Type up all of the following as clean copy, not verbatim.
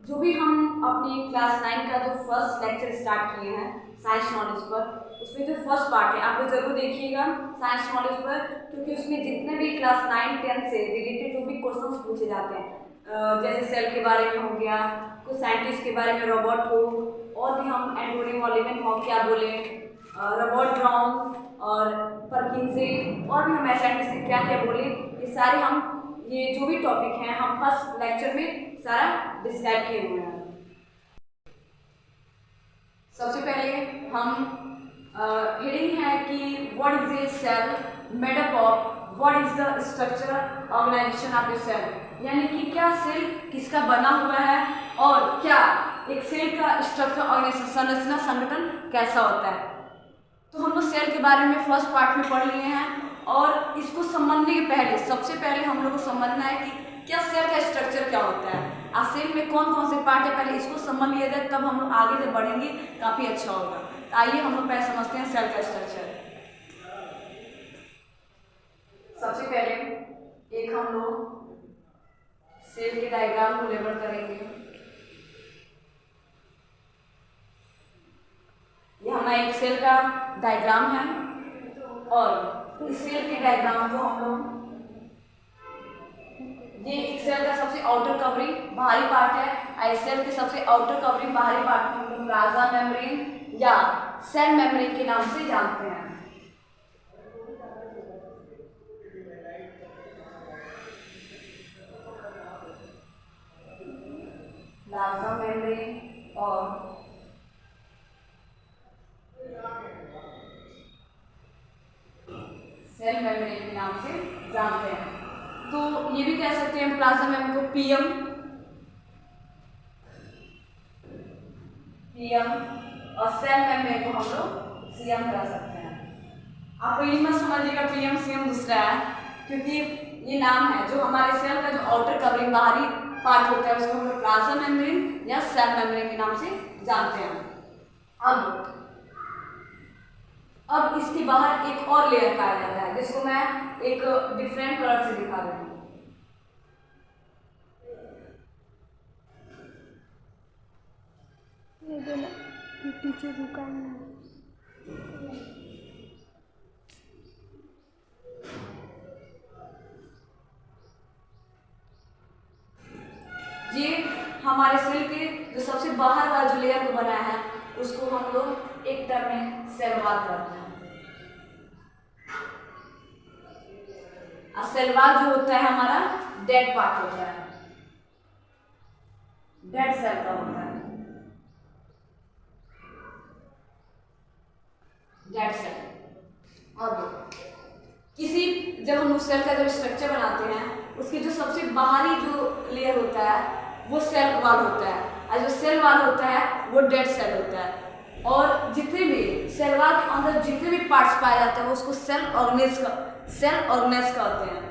जो भी हम अपनी क्लास 9 का जो फर्स्ट लेक्चर स्टार्ट किए हैं साइंस नॉलेज पर, उसमें जो फर्स्ट पार्ट है आप लोग जरूर देखिएगा साइंस नॉलेज पर, क्योंकि उसमें जितने भी क्लास 9 10 से रिलेटेड जो भी क्वेश्चंस पूछे जाते हैं, जैसे सेल के बारे में हो गया, कुछ साइंटिस्ट के बारे में, रोबोट हो, और भी हम एंटोनी मॉलिगन हो क्या बोले, रोबोट ब्राउन और परकिंसे, और भी हम साइंटिस्ट क्या क्या बोले, ये सारे हम ये जो भी टॉपिक हैं हम फर्स्ट लेक्चर में सारा डिस्क्राइब किए हुए हैं। सबसे पहले हम हेडिंग है कि what is a cell made up of, what is the structure organisation of a cell, यानी कि क्या सेल किसका बना हुआ है और क्या एक सेल का स्ट्रक्चर ऑर्गेनाइजेशन संरचना संगठन कैसा होता है। तो हम लोग सेल के बारे में फर्स्ट पार्ट में पढ़ लिए हैं, और इसको समझने के पहले सबसे पहले हम लोग को समझना है कि क्या सेल का स्ट्रक्चर क्या होता है और सेल में कौन कौन से पार्ट है, पहले इसको समझ लिया जाए, तब हम लोग आगे जब बढ़ेंगे काफ़ी अच्छा होगा। तो आइए हम लोग पहले समझते हैं सेल का स्ट्रक्चर। सबसे पहले एक हम लोग सेल के डायग्राम को लेबल करेंगे। ये हमारा एक सेल का डायग्राम है, और इस सेल के डायग्राम को हम लोग, ये एक सेल का सबसे आउटर कवरिंग बाहरी पार्ट है, इस सेल के सबसे आउटर कवरिंग बाहरी पार्ट को हम लोग प्लाज्मा मेम्ब्रेन या सेल मेम्ब्रेन के नाम से जानते हैं। प्लाज्मा मेम्ब्रेन और सेल मेम्ब्रेन के नाम से जानते हैं। तो ये भी कह सकते हैं प्लाज्मा मेम्ब्रेन को पीएम और सेल मेम्ब्रेन को हम लोग सीएम कह सकते हैं। आपको ये मत समझिएगा पीएम सीएम दूसरा है, क्योंकि ये नाम है जो हमारे सेल का जो आउटर कवरिंग बाहरी पार्ट होता है उसको हम लोग प्लाज्मा मेम्ब्रेन या सेल मेम्ब्रेन के नाम से जानते हैं। अब इसके बाहर एक और लेयर पाया जाता है, जिसको मैं एक डिफरेंट कलर से दिखा रही हूँ। टीचर रुका है। ये हमारे सेल के जो सबसे बाहर वाला जो लेयर को बनाया है उसको हम लोग एक टर्म में सेल वॉल करते हैं। और सेल वॉल जो होता है हमारा डेड पार्ट होता है, डेड सेल का होता है, डेड सेल। अब किसी जब हम उस सेल का जब स्ट्रक्चर बनाते हैं उसके जो सबसे बाहरी जो लेयर होता है वो सेल वॉल होता है, और जो सेल वॉल होता है वो डेड सेल होता है। और जितने भी सेल वॉल के अंदर जितने भी पार्ट्स पाए जाते हैं वो उसको सेल ऑर्गेनेज कहते हैं।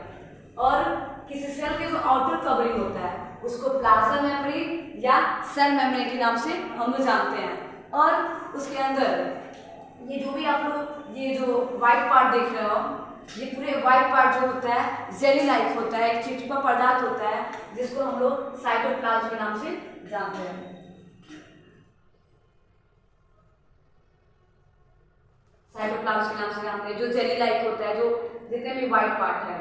और किसी सेल के जो आउटर कवरिंग होता है उसको प्लाज्मा मेम्ब्रेन या सेल मेम्ब्रेन के नाम से हम लोग जानते हैं। और उसके अंदर ये जो भी आप लोग ये जो व्हाइट पार्ट देख रहे हो, ये पूरे व्हाइट पार्ट जो होता है जेली लाइक होता है, एक चिपचिपा पदार्थ होता है जिसको हम लोग साइटोप्लाज्म के नाम से जानते हैं। साइटोप्लाज्म के नाम से जानते हैं, जो जेली लाइक होता है, जो जितने भी व्हाइट पार्ट है।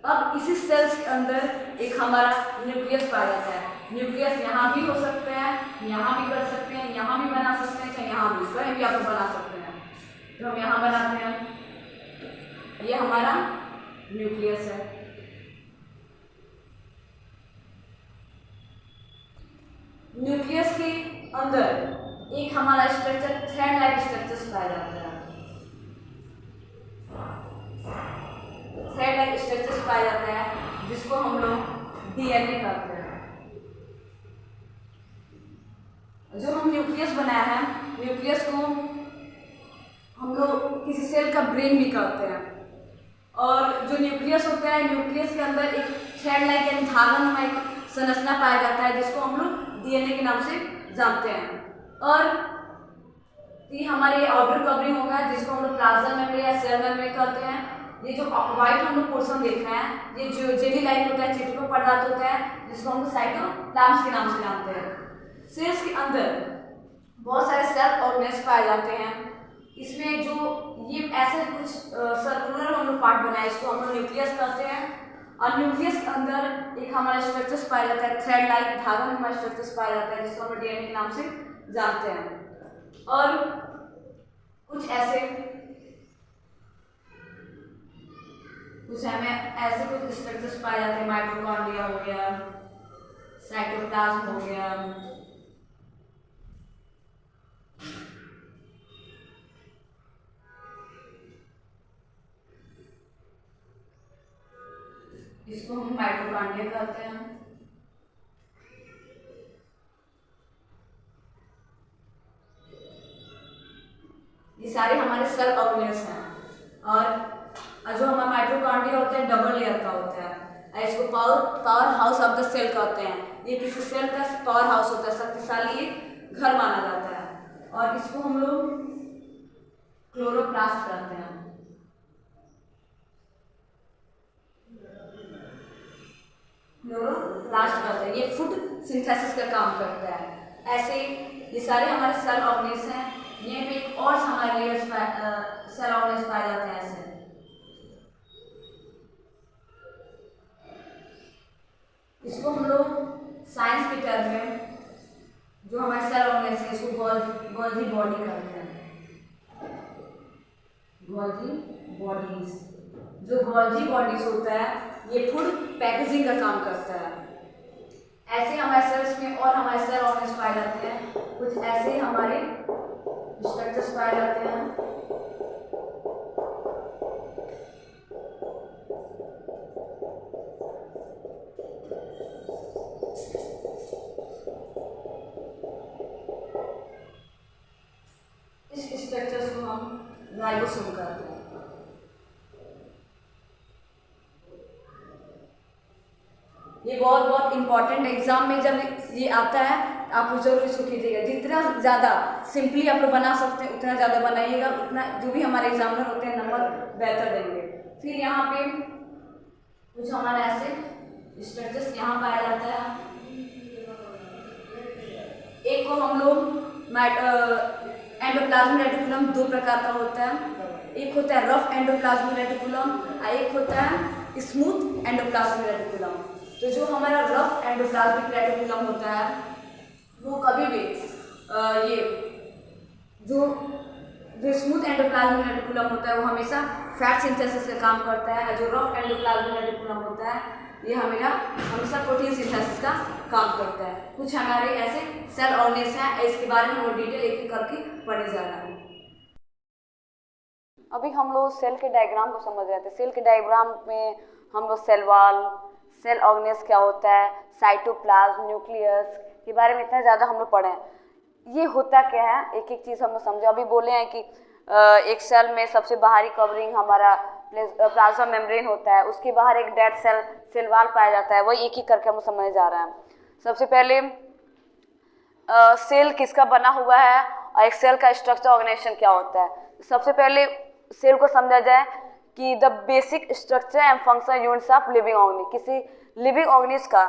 अब इसी सेल्स के अंदर एक हमारा न्यूक्लियस पाया जाता है। न्यूक्लियस यहाँ भी हो सकते हैं, यहाँ भी कर सकते हैं, यहाँ भी बना सकते हैं, चाहे यहाँ भी कहीं भी आप बना सकते हैं। जो हम यहाँ बनाते हैं ये हमारा न्यूक्लियस है। न्यूक्लियस के अंदर एक हमारा स्ट्रक्चर थ्रेड लाइक स्ट्रक्चर पाया जाता है, थ्रेड लाइक स्ट्रक्चर पाया जाता है जिसको हम लोग डीएनए कहते हैं। जो हम न्यूक्लियस बनाया है, न्यूक्लियस को हम लोग किसी सेल का ब्रेन भी कहते हैं। और जो न्यूक्लियस होता है, न्यूक्लियस के अंदर एक थ्रेड लाइक यानी धागा नुमा एक संरचना पाया जाता है जिसको हम लोग डीएनए के नाम से जानते हैं। और ये हमारे आउटर कवरिंग होगा जिसको हम लोग प्लाज्मा मेम्ब्रेन या सेल मेम्ब्रेन कहते हैं। ये जो व्हाइट हम लोग पोर्शन देख रहे हैं, ये जो जेली लाइक होता है, चित्र पदार्थ होता है, जिसको हम लोग साइटोप्लाज्म के नाम से जानते हैं। सेल्स के अंदर बहुत सारे सेल ऑर्गेनेल्स पाए जाते हैं। इसमें जो ये ऐसे कुछ सर्कुलर हम लोग पार्ट बनाए, इसको हम लोग न्यूक्लियस कहते हैं। और न्यूक्लियस के अंदर एक हमारा स्ट्रक्चर्स पाया जाता है, थ्रेड लाइक धागा में हमारा स्ट्रक्चर्स पाया जाता है, जिसको हम लोग डीएनए के नाम से जानते हैं। और कुछ हमें ऐसे कुछ स्ट्रक्चर्स पाए जाते हैं, माइटोकॉन्ड्रिया हो गया, साइटोप्लाज्म हो गया। इसको हम माइटोकॉन्ड्रिया कहते हैं। ये सारे हमारे सेल ऑर्गेनेल्स हैं। और जो हमारा माइटोकॉन्ड्रिया होता है डबल लेयर का होता है, इसको powerhouse of the cell कहते हैं। ये किसी सेल का पावर हाउस होता है, शक्तिशाली एक घर माना जाता है। और इसको हम लोग क्लोरोप्लास्ट कहते हैं। क्लोरोप्लास्ट कहते हैं, ये फूड सिंथेसिस का काम करता है। ऐसे ये सारे हमारे सेल ऑर्गेनेल्स हैं। ये भी एक और हमारे लेयर्स सेल ऑर्गेनेल्स पाए जाते हैं ऐसे। इसको हम लोग साइंस के टर्म में जो हमारे सेल ऑर्गेनेल्स हैं, इसको गोल्गी बॉडी कहते हैं। गोल्गी बॉडीज, जो गोल्गी बॉडीज होता है ये फूड पैकेजिंग का काम करता है। ऐसे हमारे सेल्स में और हमारे सेल ऑर्गेनेल्स पाए जाते हैं। कुछ ऐसे हमारे स्ट्रक्चर्स पाए जाते हैं। इस स्ट्रक्चर्स को हम राइबोसोम कहते हैं। ये बहुत इंपॉर्टेंट एग्जाम में जब ये आता है आप जरूर इसको कीजिएगा। जितना ज़्यादा सिंपली आप लोग बना सकते हैं उतना ज़्यादा बनाइएगा, उतना जो भी हमारे एग्जामिनर होते हैं नंबर बेहतर देंगे। फिर यहाँ पे कुछ हमारे ऐसे स्ट्रक्चर्स यहाँ पाया जाता है। एक को हम लोग एंडोप्लाज्मिक रेटिकुलम, दो प्रकार का होता है। एक होता है रफ एंडोप्लाज्मिक रेटिकुलम और एक होता है स्मूथ एंडोप्लाज्मिक रेटिकुलम। तो जो हमारा रफ एंडोप्लाज्मिक रेटिकुलम होता है वो कभी भी ये जो स्मूथ एंडोप्लाज्मिक रेटिकुलम होता है वो हमेशा फैट सिंथेसिस का काम करता है। और जो रफ एंडोप्लाज्मिक रेटिकुलम होता है ये हमेशा प्रोटीन सिंथेसिस का काम करता है। कुछ हमारे ऐसे सेल ऑर्गेनेल्स हैं, इसके बारे में वो डिटेल एक एक करके पढ़ने जा रहा है। अभी हम लोग सेल के डायग्राम को समझ रहे थे। सेल के डायग्राम में हम लोग सेल वॉल, सेल ऑर्गेनेल्स क्या होता है, साइटोप्लाज्म, न्यूक्लियस के बारे में इतना ज़्यादा हम लोग पढ़े हैं। ये होता क्या है एक एक चीज़ हम लोग समझे। अभी बोले हैं कि एक सेल में सबसे बाहरी कवरिंग हमारा प्लाज्मा मेम्ब्रेन होता है, उसके बाहर एक डेड सेल वॉल पाया जाता है। वही एक एक करके हम लोग समझने जा रहे हैं। सबसे पहले सेल किसका बना हुआ है और एक सेल का स्ट्रक्चर ऑर्गेनाइजेशन क्या होता है। सबसे पहले सेल को समझा जाए कि the basic structure and functional units of living organism. किसी लिविंग ऑर्गेनिज्म का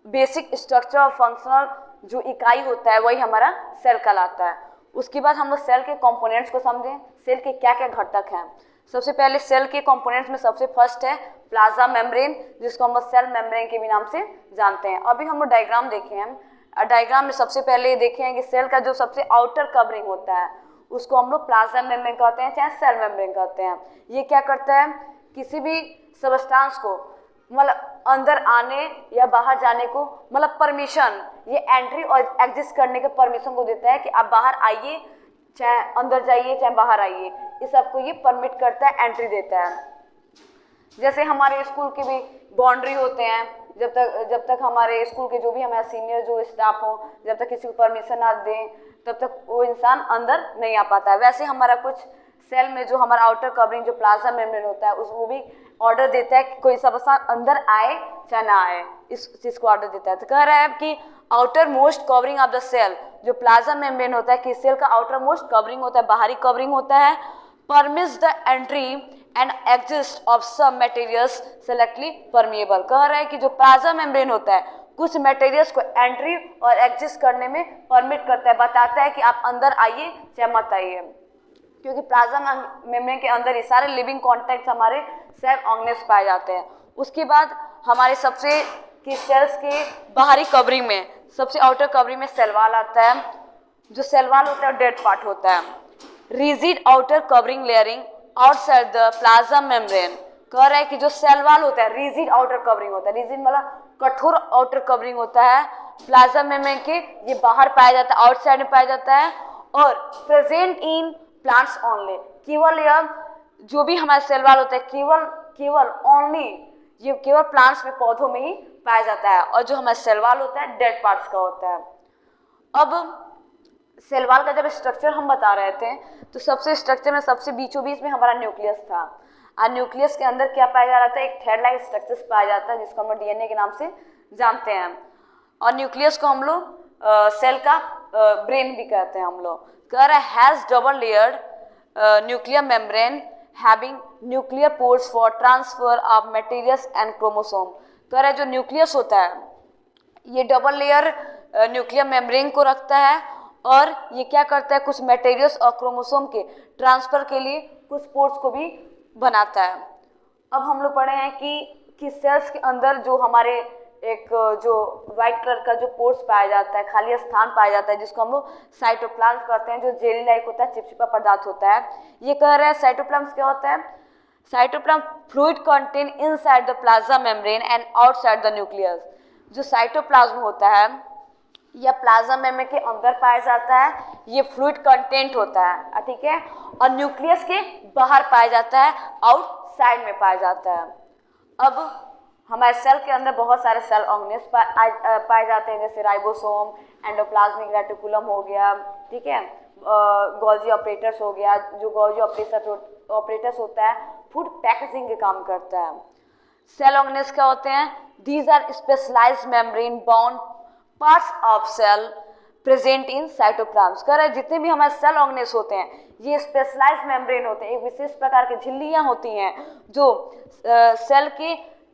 बेसिक स्ट्रक्चर और फंक्शनल जो इकाई होता है वही हमारा सेल कहलाता है। उसके बाद हम लोग सेल के कंपोनेंट्स को समझें, सेल के क्या क्या घटक हैं। सबसे पहले सेल के कंपोनेंट्स में सबसे फर्स्ट है प्लाज्मा मेम्ब्रेन, जिसको हम लोग सेल मेम्ब्रेन के भी नाम से जानते हैं। अभी हम लोग डायग्राम देखे हैं। डायग्राम में सबसे पहले देखे हैं कि सेल का जो सबसे आउटर कवरिंग होता है उसको हम लोग प्लाज्मा मेम्ब्रेन कहते हैं, चाहे सेल मेम्ब्रेन कहते हैं। ये क्या करता है, किसी भी सब्सटेंस को मतलब अंदर आने या बाहर जाने को मतलब परमिशन, ये एंट्री और एग्जिस्ट करने के परमिशन को देता है कि आप बाहर आइए, चाहे अंदर जाइए, चाहे बाहर आइए, इस सबको ये परमिट करता है, एंट्री देता है। जैसे हमारे स्कूल के भी बाउंड्री होते हैं, जब तक हमारे स्कूल के जो भी हमारे सीनियर जो स्टाफ हो, जब तक किसी को परमिशन ना दें तब तक वो इंसान अंदर नहीं आ पाता है। वैसे हमारा कुछ सेल में जो हमारा आउटर कवरिंग जो प्लाज्मा मेम्ब्रेन होता है वो भी ऑर्डर देता है कि कोई सब्सटेंस अंदर आए चाहे ना आए, इस चीज़ को ऑर्डर देता है। तो कह रहा है कि outermost covering of the cell, जो प्लाज्मा मेम्ब्रेन होता है कि सेल का आउटर मोस्ट कवरिंग होता है, बाहरी कवरिंग होता है, permits the entry and exist of some materials selectively permeable. कह रहा है कि जो प्लाज्मा मेम्ब्रेन होता है कुछ मटेरियल्स को एंट्री और एग्जिस्ट करने में परमिट करता है, बताता है कि आप अंदर आइए चाहे मत आइए, क्योंकि प्लाज्मा मेम्ब्रेन के अंदर ये सारे लिविंग कॉन्टैक्ट हमारे सेल ऑर्गेनेल्स पाए जाते हैं। उसके बाद हमारे सबसे कि सेल्स के बाहरी कवरिंग में सबसे आउटर कवरिंग में सेल वॉल आता है। जो सेल वॉल होता है डेड पार्ट होता है। Rigid outer covering layering outside the plasma membrane. कह रहा है कि जो सेल वॉल होता है रिजिड आउटर कवरिंग होता है, रिजिड मतलब कठोर आउटर कवरिंग होता है प्लाज्मा मेम्ब्रेन के, ये बाहर पाया जाता है, आउटसाइड में पाया जाता है और प्रेजेंट इन प्लांट्स ओनली। केवल यह जो भी हमारा सेल वॉल होता है केवल ओनली ये केवल प्लांट्स में पौधों में ही पाया जाता है, और जो हमारा सेल वॉल होता है डेड पार्ट्स का होता है। अब सेल वॉल का जब स्ट्रक्चर हम बता रहे थे तो सबसे स्ट्रक्चर में सबसे बीचों बीच में हमारा न्यूक्लियस था, और न्यूक्लियस के अंदर क्या पाया जा रहा था, एक थ्रेड लाइक स्ट्रक्चर्स पाया जाता है जिसको हम लोग डीएनए के नाम से जानते हैं, और न्यूक्लियस को हम लोग सेल का ब्रेन भी कहते हैं हम लोग। कह रहा है has double layered nuclear membrane having nuclear ports for transfer of materials and chromosome. कह रहा है जो न्यूक्लियस होता है ये डबल लेयर न्यूक्लियर मेम्ब्रेन को रखता है और ये क्या करता है कुछ मटेरियल्स और क्रोमोसोम के ट्रांसफर के लिए कुछ पोर्ट्स को भी बनाता है। अब हम लोग पढ़े हैं कि सेल्स के अंदर जो हमारे एक जो वाइट कलर का जो पोर्स पाया जाता है, खाली स्थान पाया जाता है जिसको हम लोग साइटोप्लाज्म कहते हैं, जो जेली लाइक होता है, चिपचिपा पदार्थ होता है। ये कह रहा है साइटोप्लाज्म क्या होता है, cytoplasm fluid contain inside the plasma membrane and outside the nucleus. जो साइटोप्लाज्म होता है यह प्लाज्मा मेम्ब्रेन के अंदर पाया जाता है, ये फ्लूइड कंटेंट होता है, ठीक है, और न्यूक्लियस के बाहर पाया जाता है, आउटसाइड में पाया जाता है। अब हमारे सेल के अंदर बहुत सारे सेल ऑर्गेनेल्स पाए जाते हैं, जैसे राइबोसोम, एंडोप्लाज्मिक रेटिकुलम हो गया, ठीक है, गोल्जी ऑपरेटर्स हो गया। जो गोल्जी ऑपरेटर्स होता है फूड पैकेजिंग के काम करता है। सेल ऑर्गेनेल्स क्या होते हैं, these are specialised membrane bound parts of cell present in cytoplasm. कह रहे हैं जितने भी हमारे सेल ऑर्गेनेल्स होते हैं ये स्पेशलाइज्ड मेम्ब्रेन होते हैं, एक विशेष प्रकार की झिल्लियाँ होती हैं जो सेल के,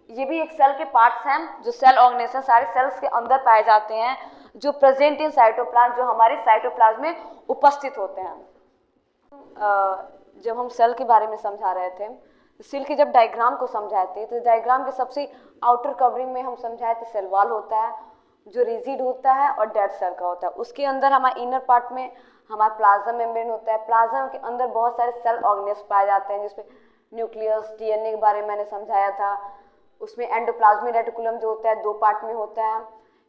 ये भी एक सेल के पार्ट्स हैं जो सेल ऑर्गेनेल्स हैं, सारे सेल्स के अंदर पाए जाते हैं जो प्रेजेंट इन साइटोप्लाज्म, जो हमारे साइटोप्लाज्म में उपस्थित होते हैं। जब हम सेल के बारे में समझा रहे थे, सेल के जब डायग्राम को समझाए थे तो डायग्राम के सबसे आउटर कवरिंग में हम समझाए थे सेल वॉल होता है जो रिजिड होता है और डेड सेल का होता है। उसके अंदर हमारे इनर पार्ट में हमारा प्लाज्मा मेम्ब्रेन होता है। प्लाज्मा के अंदर बहुत सारे सेल ऑर्गेनेल्स पाए जाते हैं जिसमें न्यूक्लियस, डीएनए के बारे में मैंने समझाया था। उसमें एंडोप्लाज्मिक रेटिकुलम जो होता है 2 पार्ट में होता है,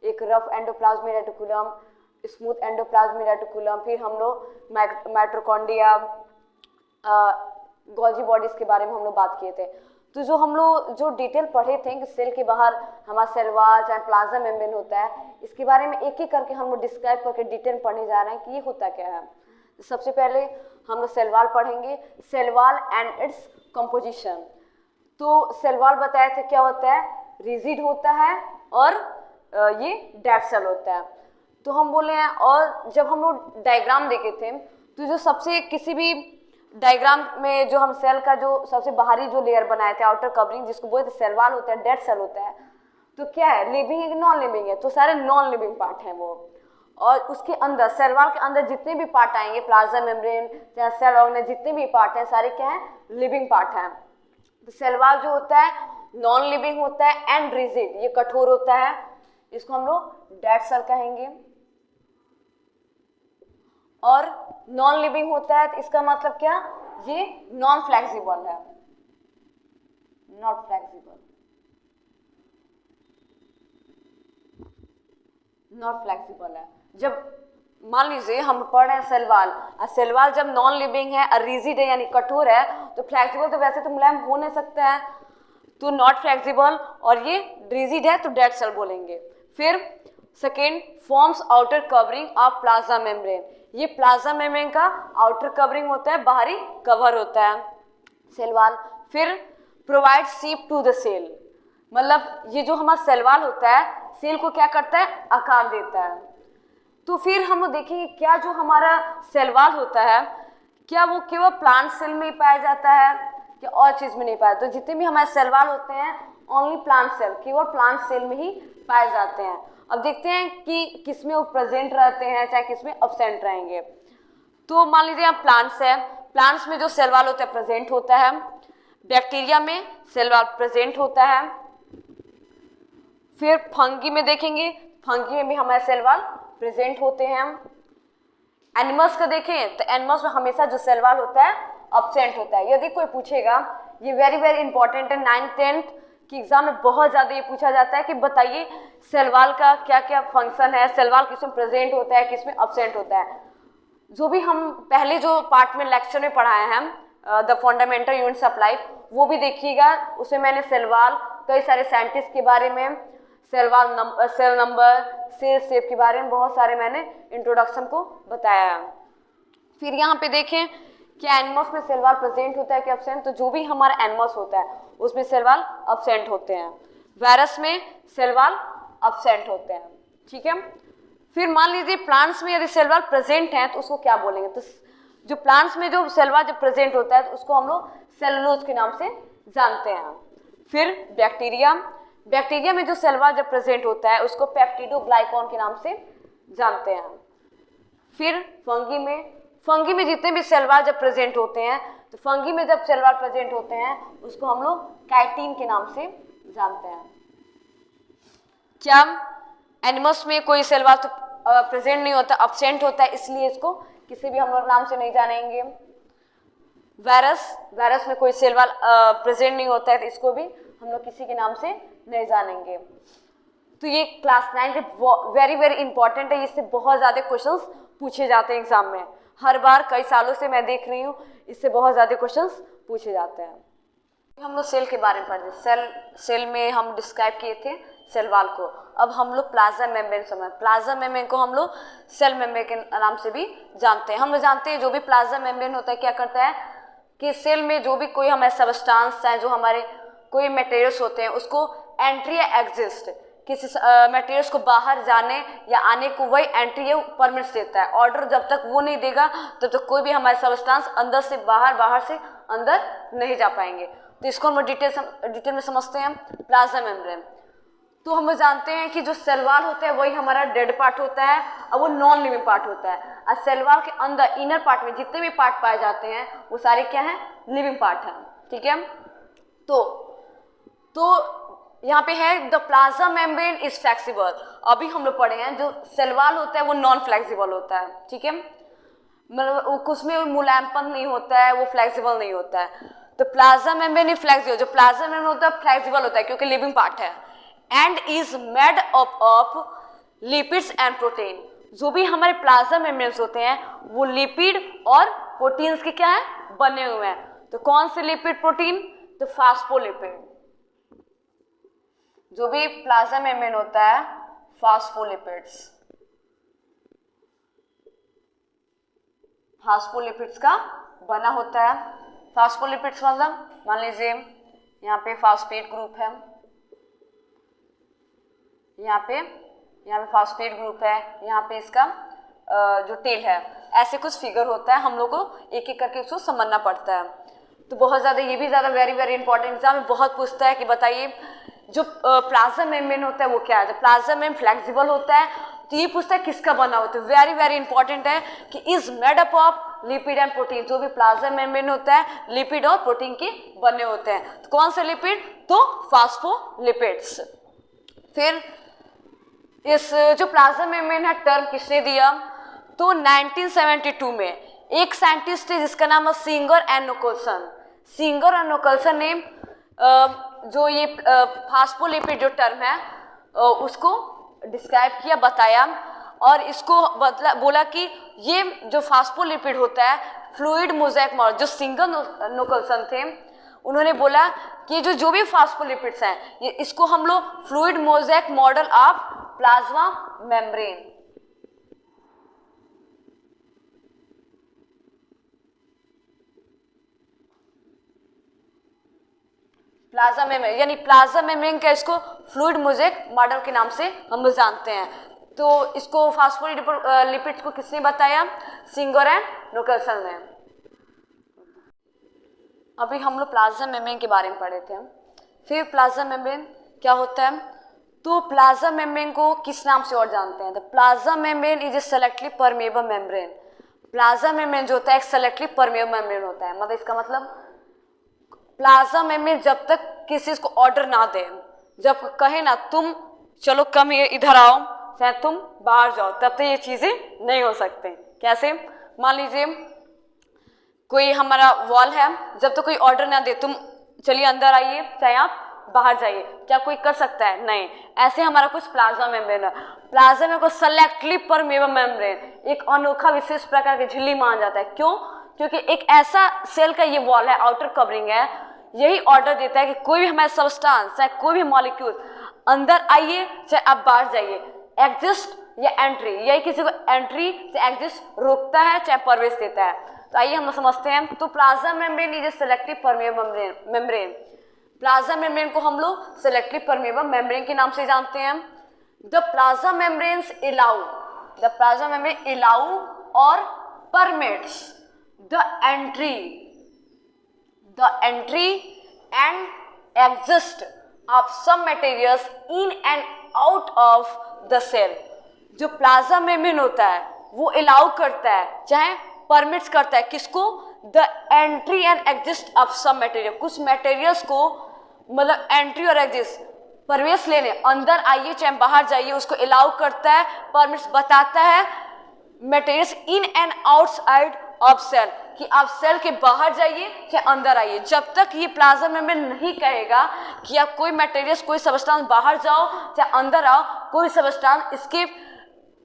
एक rough endoplasmic reticulum, smooth endoplasmic reticulum, फिर हम लोग माइटोकॉन्ड्रिया, गोल्जी बॉडीज के बारे में हम लोग बात किए थे। तो जो हम लोग जो डिटेल पढ़े थे कि सेल के बाहर हमारा सेल वॉल चाहे प्लाज्मा मेम्ब्रेन होता है, इसके बारे में एक एक करके हम लोग डिस्क्राइब करके डिटेल पढ़ने जा रहे हैं कि ये होता क्या है। सबसे पहले हम लोग सेल वॉल पढ़ेंगे, cell wall and its composition. तो सेल वॉल बताए थे क्या होता है, रिजिड होता है और ये डेड सेल होता है। तो हम बोले हैं, और जब हम लोग डायग्राम देखे थे तो जो सबसे किसी भी डायग्राम में जो हम सेल का जो सबसे बाहरी जो लेयर बनाए थे आउटर कवरिंग जिसको बोलते सेल वॉल होता है, डेड सेल होता है, तो क्या है लिविंग है कि नॉन लिविंग है, तो सारे नॉन लिविंग पार्ट हैं वो। और उसके अंदर सेल वॉल के अंदर जितने भी पार्ट आएंगे, प्लाज्मा मेम्ब्रेन या सेल ऑर्गेनेल जितने भी पार्ट हैं सारे क्या हैं, लिविंग पार्ट हैं। तो सेल वॉल जो होता है नॉन लिविंग होता है एंड रिजिड, ये कठोर होता है, इसको हम लोग डेड सेल कहेंगे। और नॉन लिविंग होता है तो इसका मतलब क्या, ये नॉन फ्लेक्सिबल है, नॉट फ्लेक्सिबल, नॉट फ्लेक्सिबल है। जब मान लीजिए हम पढ़ रहे हैं सेल वॉल, और सेल वॉल जब नॉन लिविंग है और रिजिड है यानी कठोर है, तो फ्लेक्सिबल तो वैसे तो मुलायम हो नहीं सकता है, तो नॉट फ्लेक्सिबल, और ये रिजिड है तो डेड सेल बोलेंगे। फिर second forms outer covering of plasma membrane, ये प्लाज्मा मेम्ब्रेन का आउटर कवरिंग होता है, बाहरी कवर होता है सेल वॉल। फिर provide shape to the cell, मतलब ये जो हमारा सेल वॉल होता है सेल को क्या करता है, आकार देता है। तो फिर हम लोग देखेंगे क्या जो हमारा सेल वॉल होता है क्या वो केवल प्लांट सेल में ही पाया जाता है कि और चीज में नहीं पाया? तो जितने भी हमारे सेल वॉल होते हैं ओनली प्लांट सेल, केवल प्लांट सेल में ही पाए जाते हैं। अब देखते हैं कि किसमें वो प्रेजेंट रहते हैं चाहे किसमें अब्सेंट रहेंगे। तो मान लीजिए आप प्लांट्स है, प्लांट्स में जो सेल वॉल होता है प्रेजेंट होता है, बैक्टीरिया में सेल वॉल प्रेजेंट होता है। फिर फंगी में देखेंगे, फंगी में भी हमारे सेल वॉल प्रेजेंट होते हैं। एनिमल्स का देखें तो एनिमल्स में हमेशा जो सेल वॉल होता है अब्सेंट होता है। यदि कोई पूछेगा, ये वेरी वेरी इंपॉर्टेंट है, 9th 10th की एग्जाम में बहुत ज़्यादा ये पूछा जाता है कि बताइए सेल वॉल का क्या क्या फंक्शन है, सेल वॉल किसमें प्रेजेंट होता है किसमें अब्सेंट होता है। जो भी हम पहले जो पार्ट में लेक्चर में पढ़ाए हैं the fundamental units of life, वो भी देखिएगा। उसमें मैंने सेल वॉल, कई सारे साइंटिस्ट के बारे में, cell wall cell number, cell shape के बारे में बहुत सारे मैंने इंट्रोडक्शन को बताया है। फिर यहाँ पे देखें कि एनिमल्स में सेल वॉल प्रेजेंट होता है कि अब्सेंट, तो जो भी हमारा एनिमल्स होता है उसमें सेल वॉल अब्सेंट होते हैं। वायरस में सेल वॉल अब्सेंट होते हैं, ठीक है। फिर मान लीजिए प्लांट्स में यदि सेल वॉल प्रेजेंट है तो उसको क्या बोलेंगे? तो जो प्लांट्स में जो सेल वॉल जब प्रेजेंट होता है तो उसको हम लोग सेलुलोज के नाम से जानते हैं। फिर बैक्टीरिया, बैक्टीरिया में जो सेल वॉल जब प्रेजेंट होता है उसको पेप्टिडोग्लाइकॉन के नाम से जानते हैं। फिर फंगी में जितने भी सेल वॉल जब प्रेजेंट होते हैं तो फंगी में जब सेल वॉल प्रेजेंट होते हैं उसको हम लोग काइटिन के नाम से जानते हैं। क्या एनिमल्स में कोई सेल वॉल तो प्रेजेंट नहीं होता, अब्सेंट होता है, इसलिए इसको किसी भी हम लोग नाम से नहीं जानेंगे। वायरस में कोई सेल वॉल प्रेजेंट नहीं होता है तो इसको भी हम लोग किसी के नाम से नहीं जानेंगे। तो ये क्लास 9 वेरी वेरी इंपॉर्टेंट है, इससे बहुत ज़्यादा क्वेश्चंस पूछे जाते हैं एग्जाम में। हर बार कई सालों से मैं देख रही हूँ, इससे बहुत ज़्यादा क्वेश्चंस पूछे जाते हैं। हम लोग सेल के बारे में पढ़ते, सेल में हम डिस्क्राइब किए थे सेल वॉल को। अब हम लोग प्लाज्मा मेम्ब्रेन समझ, प्लाज्मा मेम्ब्रेन को हम लोग सेल मेम्ब्रेन के नाम से भी जानते हैं। हम लोग जानते हैं जो भी प्लाज्मा मेम्ब्रेन होता है क्या करता है कि सेल में जो भी कोई हमारे सबस्टांस हैं, जो हमारे कोई मटेरियल्स होते हैं, उसको एंट्री या एग्जिस्ट, किसी मटेरियल्स को बाहर जाने या आने को वही एंट्री या परमिट्स देता है। ऑर्डर जब तक वो नहीं देगा तब तक कोई भी हमारे सबस्टांस अंदर से बाहर, बाहर से अंदर नहीं जा पाएंगे। तो इसको हम डिटेल में समझते हैं प्लाज्मा मेम्ब्रेन। तो हम जानते हैं कि जो सेल वॉल होता है वही हमारा डेड पार्ट होता है और वो नॉन लिविंग पार्ट होता है। और सेल वॉल के अंदर इनर पार्ट में जितने भी पार्ट पाए जाते हैं वो सारे क्या हैं? लिविंग पार्ट हैं, ठीक है। तो यहाँ पे है the plasma membrane is flexible. अभी हम लोग पढ़े हैं जो सेल वॉल होता है वो नॉन फ्लेक्सिबल होता है, ठीक है, मतलब उसमें मुलायमपन नहीं होता है, वो फ्लेक्सिबल नहीं होता है। तो प्लाज्मा मेम्ब्रेन इज फ्लेक्सिबल, जो प्लाज्मा मेम्ब्रेन होता है फ्लेक्सिबल होता है क्योंकि लिविंग पार्ट है। And is made up of lipids and protein. जो भी हमारे प्लाज्मा मेम्ब्रेन्स होते हैं वो लिपिड और प्रोटीन्स के क्या है? बने हुए हैं। तो कौन से लिपिड प्रोटीन? तो फास्फोलिपिड। जो भी प्लाज्मा मेम्ब्रेन होता है फास्फोलिपिड्स, फास्फोलिपिड्स का बना होता है। फास्फोलिपिड्स मतलब मान लीजिए यहाँ पे फास्फेट ग्रुप है, यहाँ पे फास्फेट ग्रुप है, यहाँ पे इसका जो टेल है, ऐसे कुछ फिगर होता है। हम लोग को एक एक करके उसको समझना पड़ता है। तो बहुत ज़्यादा ये भी ज़्यादा वेरी वेरी इंपॉर्टेंट एग्जाम में बहुत पूछता है कि बताइए जो प्लाज्मा मेम्ब्रेन होता है वो क्या है। तो प्लाज्मा मेम्ब्रेन फ्लेक्सिबल होता है, तो ये पूछता है किसका बना होता है। वेरी वेरी इंपॉर्टेंट है कि is made up of lipid and protein. जो भी प्लाज्मा मेम्ब्रेन होता है लिपिड और प्रोटीन के बने होते हैं। तो कौन से लिपिड? तो फास्फोलिपिड्स। फिर इस जो प्लाज्मा मेम्ब्रेन है टर्म किसने दिया? तो 1972 में एक साइंटिस्ट है जिसका नाम है सिंगर एंड निकोलसन। सिंगर और निकोलसन ने जो ये फास्फोलिपिड जो टर्म है उसको डिस्क्राइब किया, बताया, और इसको बोला कि ये जो फास्फोलिपिड होता है फ्लूइड मोज़ेक मॉडल। जो सिंगर निकोलसन थे उन्होंने बोला कि जो भी फास्फोलिपिड्स हैं ये इसको हम लोग fluid mosaic model of plasma membrane. Plasma membrane यानी प्लाज्मा मेम्ब्रेन का इसको फ्लूइड मोज़ेक मॉडल के नाम से हम लोग जानते हैं। तो इसको फास्फोलिपिड्स को किसने बताया? सिंगर एंड निकोलसन ने। अभी हम लोग प्लाज्मा मेम्ब्रेन के बारे में पढ़े थे। फिर प्लाज्मा मेम्ब्रेन क्या होता है, तो प्लाज्मा मेम्ब्रेन को किस नाम से और जानते हैं? The plasma membrane is a selectively permeable membrane. Plasma membrane जो होता है एक सेलेक्टिवली परमेएबल मेम्ब्रेन होता है। मतलब इसका मतलब प्लाज्मा मेम्ब्रेन जब तक किसी चीज को ऑर्डर ना दे, जब कहे ना तुम चलो कम इधर आओ चाहे तुम बाहर जाओ, तब तक ये चीजें नहीं हो सकते। कैसे? मान लीजिए कोई हमारा वॉल है, जब तक कोई ऑर्डर ना दे तुम चलिए अंदर आइए चाहे आप बाहर जाइए, क्या कोई कर सकता है? नहीं। ऐसे हमारा कुछ प्लाज्मा मेम्ब्रेन है। प्लाज्मा मेम्ब्रेन को सेलेक्टिवली परमेएबल मेम्ब्रेन एक अनोखा विशेष प्रकार की झिल्ली माना जाता है। क्यों? क्योंकि एक ऐसा सेल का ये वॉल है, आउटर कवरिंग है, यही ऑर्डर देता है कि कोई भी हमारा सब्सटेंस चाहे कोई भी मॉलिक्यूल अंदर आइए चाहे आप बाहर जाइए, एग्जिस्ट या एंट्री, यही किसी को एंट्री चाहे एग्जिस्ट रोकता है चाहे प्रवेश देता है। तो आइए हम समझते हैं। तो plasma membrane is a selective permeable membrane. Plasma membrane को हम लोग सेलेक्टिव परमेएबल मेम्ब्रेन के नाम से जानते हैं। The plasma membranes allow, the plasma membrane allow और permits the entry and exist of some materials in and out of the cell। जो प्लाज्मा मेम्ब्रेन होता है वो अलाउ करता है चाहे परमिट्स करता है किसको? The entry and exist of some material, कुछ मटेरियल्स को मतलब एंट्री और एग्जिस्ट प्रवेश लेने, अंदर आइए चाहे बाहर जाइए, उसको अलाउ करता है, परमिट्स बताता है materials in and outside of cell, कि आप सेल के बाहर जाइए चाहे अंदर आइए। जब तक ये प्लाज्मा मेम्ब्रेन नहीं कहेगा कि आप कोई मटेरियल्स कोई सब्सटेंस बाहर जाओ चाहे अंदर आओ, कोई सब्सटेंस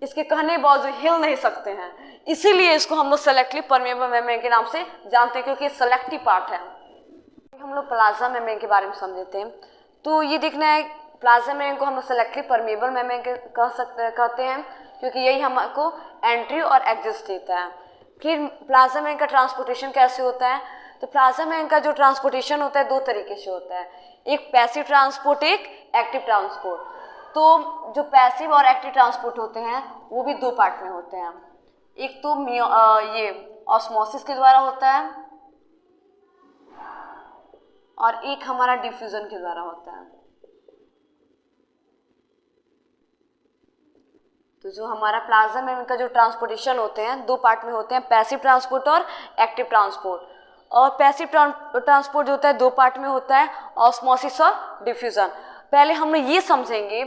इसके कहने बावजूद हिल नहीं सकते हैं। इसीलिए इसको हम लोग सेलेक्टिव परमेएबल मेम्ब्रेन के नाम से जानते हैं, क्योंकि सेलेक्टिव पार्ट है। हम लोग प्लाज्मा मेम्ब्रेन के बारे में समझते हैं। तो ये देखना है प्लाज्मा मेम्ब्रेन को हम लोग सेलेक्टिव परमेएबल मेम्ब्रेन कहते हैं, क्योंकि यही हमको एंट्री और एग्जिस्ट देता है। फिर प्लाज्मा मेम्ब्रेन का ट्रांसपोर्टेशन कैसे होता है? तो प्लाज्मा मेम्ब्रेन का जो ट्रांसपोर्टेशन होता है दो तरीके से होता है, एक पैसिव ट्रांसपोर्ट, एक एक्टिव ट्रांसपोर्ट। तो जो पैसिव और एक्टिव ट्रांसपोर्ट होते हैं वो भी दो पार्ट में होते हैं। एक तो ये ऑस्मोसिस के द्वारा होता है और एक हमारा डिफ्यूजन के द्वारा होता है। तो जो हमारा प्लाज्मा मेम्ब्रेन का जो ट्रांसपोर्टेशन होते हैं दो पार्ट में होते हैं, पैसिव ट्रांसपोर्ट और एक्टिव ट्रांसपोर्ट। और पैसिव ट्रांसपोर्ट जो होता है दो पार्ट में होता है, ऑस्मोसिस और डिफ्यूजन। पहले हम लोग ये समझेंगे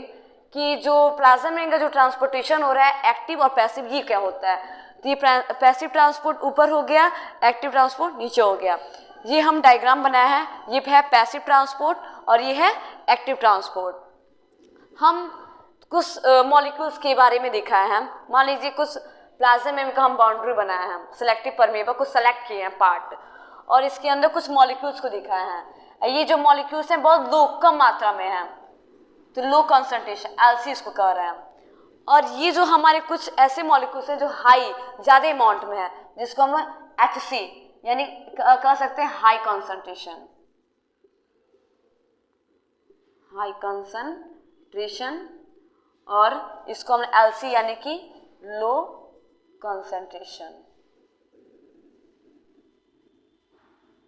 कि जो प्लाज्मा मेम्ब्रेन का जो ट्रांसपोर्टेशन हो रहा है एक्टिव और पैसिव, ये क्या होता है। तो ये पैसिव ट्रांसपोर्ट ऊपर हो गया, एक्टिव ट्रांसपोर्ट नीचे हो गया। ये हम डायग्राम बनाया है, ये है पैसिव ट्रांसपोर्ट और ये है एक्टिव ट्रांसपोर्ट। हम कुछ मॉलिक्यूल्स के बारे में देखा है। मान लीजिए कुछ प्लाज्मा मेम्ब्रेन का हम बाउंड्री बनाया है, सेलेक्टिव परमेएबल को सेलेक्ट किए हैं पार्ट, और इसके अंदर कुछ मॉलिक्यूल्स को दिखाया है। ये जो मॉलिक्यूल्स हैं बहुत लो कम मात्रा में हैं, तो लो कंसंट्रेशन LC इसको कह रहे हैं। और ये जो हमारे कुछ ऐसे मॉलिक्यूल्स हैं जो हाई ज़्यादा अमाउंट में है, जिसको हम HC यानी कह सकते हैं हाई कंसंट्रेशन, हाई कंसंट्रेशन, और इसको हम LC यानी कि लो कंसंट्रेशन,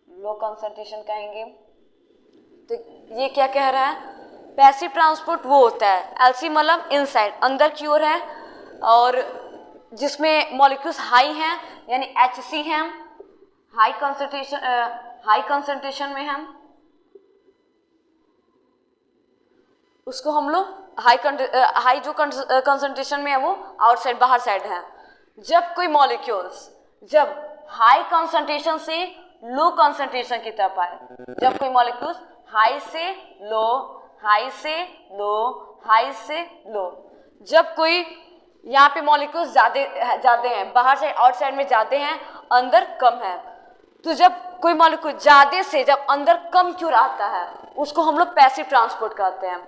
लो कंसंट्रेशन कहेंगे। तो ये क्या कह रहा है? पैसिव ट्रांसपोर्ट वो होता है, LC मतलब इनसाइड अंदर की ओर है, और जिसमें मॉलिक्यूल्स हाई हैं यानी HC हैं, हाई कंसंट्रेशन में हैं, उसको हम लोग हाई जो कंसंट्रेशन में है वो आउटसाइड बाहर साइड है। जब कोई मॉलिक्यूल्स जब हाई कंसंट्रेशन से लो कंसंट्रेशन की तरफ आए, जब कोई मॉलिक्यूल्स हाई से लो, हाई से लो, हाई से लो, जब कोई यहाँ पे मॉलिक्यूल्स ज़्यादा हैं, बाहर से आउटसाइड में ज़्यादा हैं, अंदर कम है, तो जब कोई मॉलिक्यूल ज़्यादा से जब अंदर कम क्यों आता है उसको हम लोग पैसिव ट्रांसपोर्ट कहते हैं।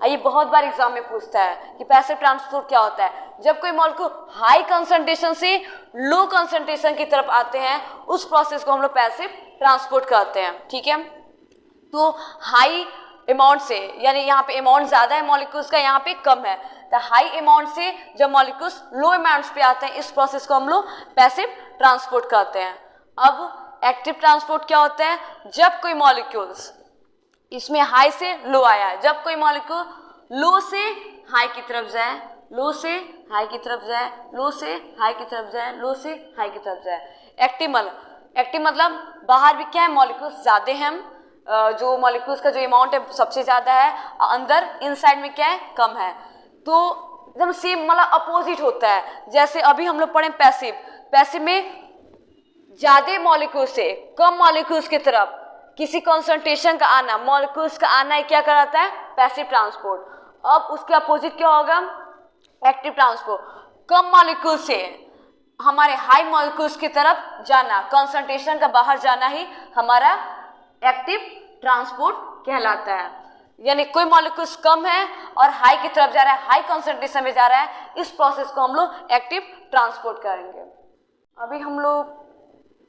ये बहुत बार एग्जाम में पूछता है कि पैसिव ट्रांसपोर्ट क्या होता है। जब कोई मॉलिक्यूल हाई कंसंट्रेशन से लो कंसंट्रेशन की तरफ आते हैं उस प्रोसेस को हम लोग पैसिव ट्रांसपोर्ट कहते हैं। ठीक है, तो हाई अमाउंट से यानी यहाँ पे अमाउंट ज़्यादा है मॉलिक्यूल्स का, यहाँ पे कम है, तो हाई अमाउंट से जब मॉलिक्यूल्स लो अमाउंट्स पे आते हैं इस प्रोसेस को हम लोग पैसिव ट्रांसपोर्ट कहते हैं। अब एक्टिव ट्रांसपोर्ट क्या होता है? जब कोई मॉलिक्यूल्स इसमें हाई से लो आया है, जब कोई मॉलिक्यूल लो से हाई की तरफ जाए, लो से हाई की तरफ जाए, लो से हाई की तरफ जाए, लो से हाई की तरफ जाए। एक्टिव मतलब बाहर भी क्या है, मॉलिक्यूल्स ज़्यादा हैं, जो मॉलिक्यूल्स का जो अमाउंट है सबसे ज़्यादा है, अंदर इनसाइड में क्या है, कम है। तो एकदम सेम मतलब अपोजिट होता है। जैसे अभी हम लोग पढ़े पैसिव में ज़्यादा मॉलिक्यूल्स से कम मॉलिक्यूल्स की तरफ किसी कॉन्सेंट्रेशन का आना, मॉलिक्यूल्स का आना है, क्या कराता है? Passive transport. अब उसके अपोजिट क्या होगा? Active transport. कम मॉलिक्यूल से हमारे हाई मॉलिक्यूल्स की तरफ जाना, कॉन्सेंट्रेशन का बाहर जाना ही हमारा एक्टिव ट्रांसपोर्ट कहलाता है। यानी कोई मॉलिक्यूल्स कम है और हाई की तरफ जा रहा है, हाई कॉन्सेंट्रेशन में जा रहा है, इस प्रोसेस को हम लोग एक्टिव ट्रांसपोर्ट करेंगे। अभी हम लोग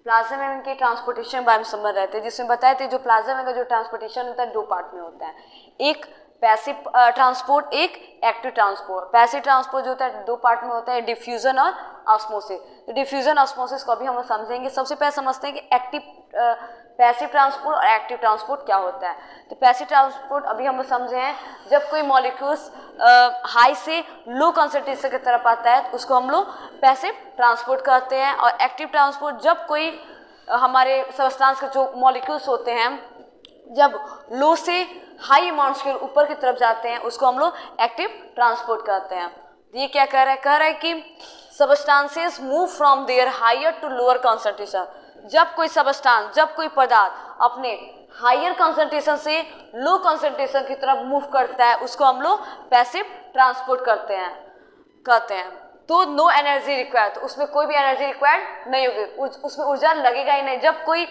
प्लाज्मा मेम्ब्रेन के ट्रांसपोर्टेशन के बारे में समझ रहे थे, जिसमें बताए थे जो प्लाज्मा मेम्ब्रेन का जो ट्रांसपोर्टेशन होता है 2 पार्ट में होता है, एक पैसिव ट्रांसपोर्ट, एक एक्टिव ट्रांसपोर्ट। पैसिव ट्रांसपोर्ट जो होता है 2 पार्ट में होता है, डिफ्यूजन और ऑस्मोसिस। तो डिफ्यूजन ऑस्मोसिस को अभी हम समझेंगे। सबसे पहले समझते हैं कि पैसिव ट्रांसपोर्ट और एक्टिव ट्रांसपोर्ट क्या होता है। तो पैसिव ट्रांसपोर्ट अभी हम समझे हैं, जब कोई मॉलिक्यूल्स हाई से लो कंसंट्रेशन की तरफ आता है तो उसको हम लोग पैसिव ट्रांसपोर्ट कहते हैं। और एक्टिव ट्रांसपोर्ट जब कोई हमारे सब्सटेंस के जो मॉलिक्यूल्स होते हैं जब लो से हाई अमाउंट्स के ऊपर की तरफ जाते हैं उसको हम लोग एक्टिव ट्रांसपोर्ट कहते हैं। ये क्या कह रहा है कि substances move from their higher to lower concentration. जब कोई सबस्टांस, जब कोई पदार्थ अपने हायर कंसंट्रेशन से लो कंसंट्रेशन की तरफ मूव करता है उसको हम लोग पैसिव ट्रांसपोर्ट कहते हैं। तो नो एनर्जी रिक्वायर्ड, तो उसमें कोई भी एनर्जी रिक्वायर्ड नहीं होगी, उसमें ऊर्जा लगेगा ही नहीं। जब कोई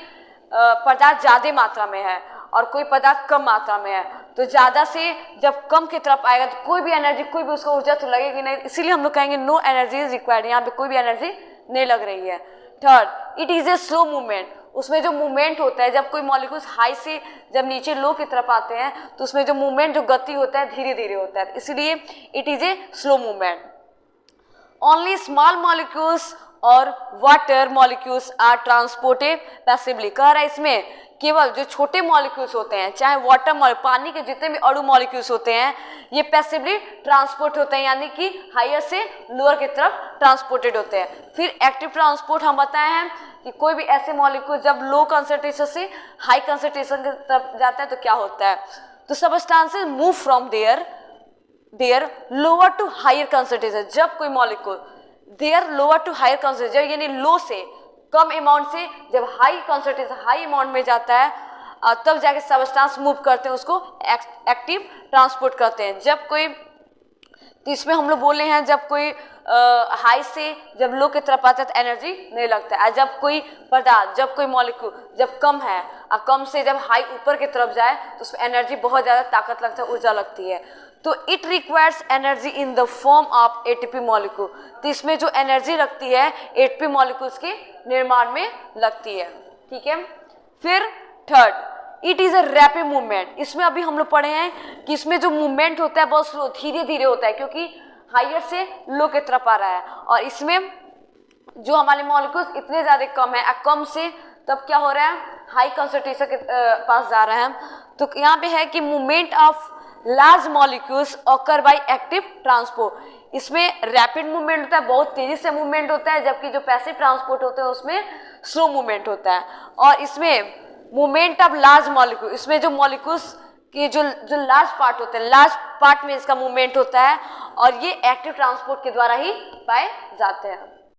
पदार्थ ज़्यादा मात्रा में है और कोई पदार्थ कम मात्रा में है तो ज़्यादा से जब कम की तरफ आएगा तो कोई भी एनर्जी, कोई भी उसको ऊर्जा तो लगेगी नहीं, इसीलिए हम लोग कहेंगे नो एनर्जी इज रिक्वायर्ड, यहाँ पे कोई भी एनर्जी नहीं लग रही है। Third, it is a slow movement. उसमें जो मूवमेंट होता है, जब कोई मॉलिक्यूल्स हाई से जब नीचे लो की तरफ आते हैं तो उसमें जो मूवमेंट, जो गति होता है धीरे धीरे होता है, इसलिए it is a slow movement. Only small molecules और water molecules are transported passively. कह रहा है इसमें केवल जो छोटे मॉलिक्यूल्स होते हैं, चाहे वाटर पानी के जितने भी अणु मॉलिक्यूल्स होते हैं, ये पैसिवली ट्रांसपोर्ट होते हैं, यानी कि हायर से लोअर की तरफ ट्रांसपोर्टेड होते हैं। फिर एक्टिव ट्रांसपोर्ट हम बताए हैं कि कोई भी ऐसे मॉलिक्यूल जब लो कंसंट्रेशन से हाई कंसंट्रेशन की तरफ जाता है तो क्या होता है, तो substances move from their lower to higher concentration. जब कोई molecule their lower to higher concentration, यानी लो से कम अमाउंट से जब हाई कंसंट्रेशन, हाई अमाउंट में जाता है तब जाके सबस्टेंस मूव करते हैं, उसको एक्टिव ट्रांसपोर्ट करते हैं। जब कोई, तो इसमें हम लोग बोले हैं जब कोई हाई से जब लो की तरफ आता है तो एनर्जी नहीं लगता है। जब कोई पदार्थ, जब कोई मॉलिक्यूल जब कम है और कम से जब हाई ऊपर की तरफ जाए तो उसमें एनर्जी, बहुत ज़्यादा ताकत लगता है, ऊर्जा लगती है। तो it requires energy in the form of ATP molecule. तो इसमें जो एनर्जी लगती है एटीपी मॉलिक्यूल्स के निर्माण में लगती है। ठीक है। फिर third, it is a rapid movement. इसमें अभी हम लोग पढ़े हैं कि इसमें जो मूवमेंट होता है बहुत स्लो, धीरे धीरे होता है, क्योंकि हायर से लो की तरफ आ रहा है। और इसमें जो हमारे मॉलिक्यूल्स इतने ज़्यादा कम है, कम से तब क्या हो रहा है, हाई कंसंट्रेशन के पास जा रहे हैं। तो यहाँ पे है कि movement of large molecules occur by active transport. इसमें रैपिड मूवमेंट होता है, बहुत तेजी से मूवमेंट होता है, जबकि जो पैसिव ट्रांसपोर्ट होते हैं उसमें स्लो मूवमेंट होता है। और इसमें मूवमेंट ऑफ लार्ज मॉलिक्यूल, इसमें जो मॉलिक्यूल्स के जो लार्ज पार्ट होते हैं, लार्ज पार्ट में इसका मूवमेंट होता है और ये एक्टिव ट्रांसपोर्ट के द्वारा ही पाए जाते हैं।